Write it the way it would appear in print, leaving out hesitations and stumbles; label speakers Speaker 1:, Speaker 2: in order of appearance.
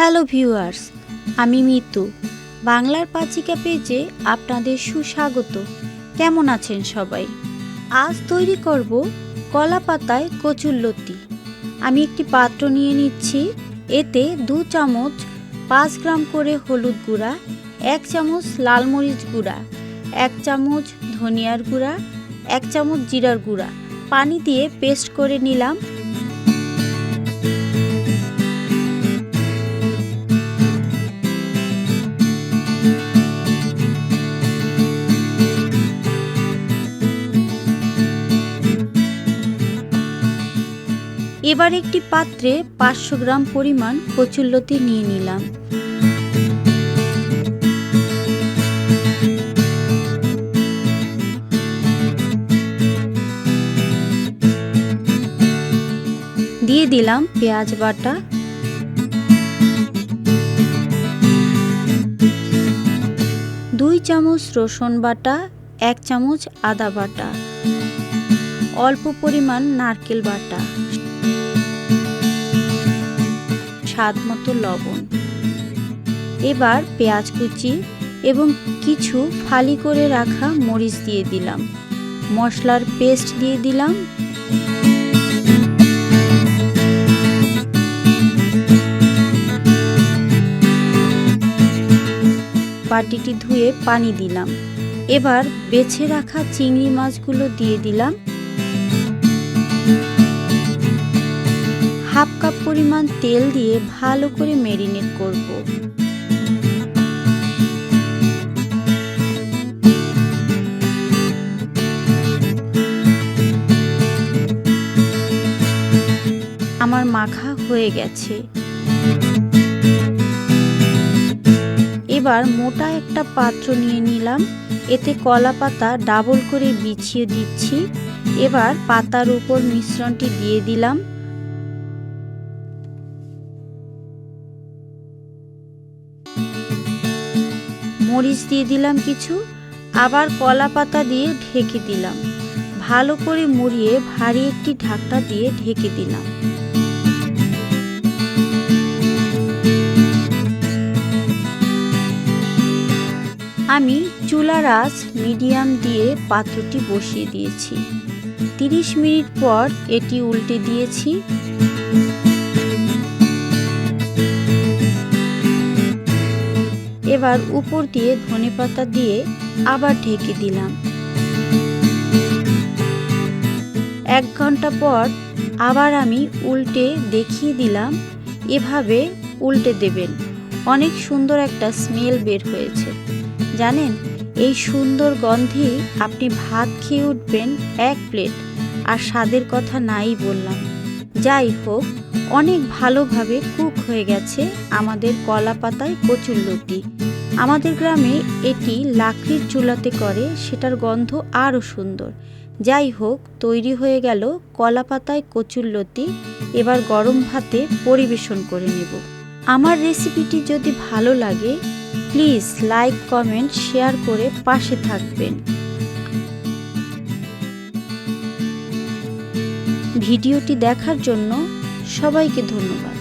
Speaker 1: Hello viewers, আমি মিতু। বাংলার পাচিকা পেজে আপনাদের সুস্বাগত। কেমন আছেন সবাই? আজ তৈরি করব কলা পাতায় কচুরলতি। আমি একটি পাত্র নিয়ে নিচ্ছি। এতে 2 চামচ 5 গ্রাম করে হলুদ গুঁড়া, 1 চামচ লাল মরিচ গুঁড়া, 1 চামচ ধনিয়ার গুঁড়া, 1 চামচ জিরার গুঁড়া পানি দিয়ে পেস্ট করে নিলাম। এবার একটি পাত্রে 500 গ্রাম পরিমাণ কচুরলতি নিয়ে নিলাম। দিয়ে দিলাম পেঁয়াজ বাটা, দুই চামচ রসুন বাটা, 1 চামচ আদা বাটা, অল্প পরিমাণ নারকেল বাটা, স্বাদ মতো লবণ। এবার পেঁয়াজ কুচি এবং কিছু ফালি করে রাখা মরিচ দিয়ে দিলাম। মশলার পেস্ট দিয়ে দিলাম। বাটিটি ধুয়ে পানি দিলাম। এবার বেছে রাখা চিংড়ি মাছগুলো দিয়ে দিলাম। হাফ কাপ পরিমাণ তেল দিয়ে ভালো করে ম্যারিনেট করব। আমার মাখা হয়ে গেছে। এবার মোটা একটা পাত্র নিয়ে নিলাম। এতে কলা পাতা ডাবল করে বিছিয়ে দিচ্ছি। এবার পাতার উপর মিশ্রণটি দিয়ে দিলাম। মরিচ দিয়ে দিলাম কিছু। আবার কলা পাতা দিয়ে ঢেকে দিলাম। ভালো করে মুড়িয়ে ভারী একটি ঢাকনা দিয়ে ঢেকে দিলাম। আমি চুলার আঁচ মিডিয়াম দিয়ে পাত্রটি বসিয়ে দিয়েছি। 30 মিনিট পর এটি উল্টে দিয়েছি। এবার উপর দিয়ে ধনেপাতা দিয়ে আবার ঢেকে দিলাম। 1 ঘন্টা পর আবার আমি উল্টে দেখিয়ে দিলাম। এভাবে উল্টে দেবেন। অনেক সুন্দর একটা স্মেল বের হয়েছে। জানেন, এই সুন্দর গন্ধে আপনি ভাত খেয়ে উঠবেন 1 প্লেট। আর স্বাদের কথা নাই বললাম। যাই হোক, অনেক ভালোভাবে কুক হয়ে গেছে আমাদের কলা পাতায় কচুরলতি। আমাদের গ্রামে এটি লাকড়ির চুলাতে করে, সেটার গন্ধ আরও সুন্দর। যাই হোক, তৈরি হয়ে গেল কলা পাতায় কচুরলতি। এবার গরম ভাতে পরিবেশন করে নেব। আমার রেসিপিটি যদি ভালো লাগে প্লিজ লাইক, কমেন্ট, শেয়ার করে পাশে থাকবেন। ভিডিওটি দেখার জন্য সবাইকে ধন্যবাদ।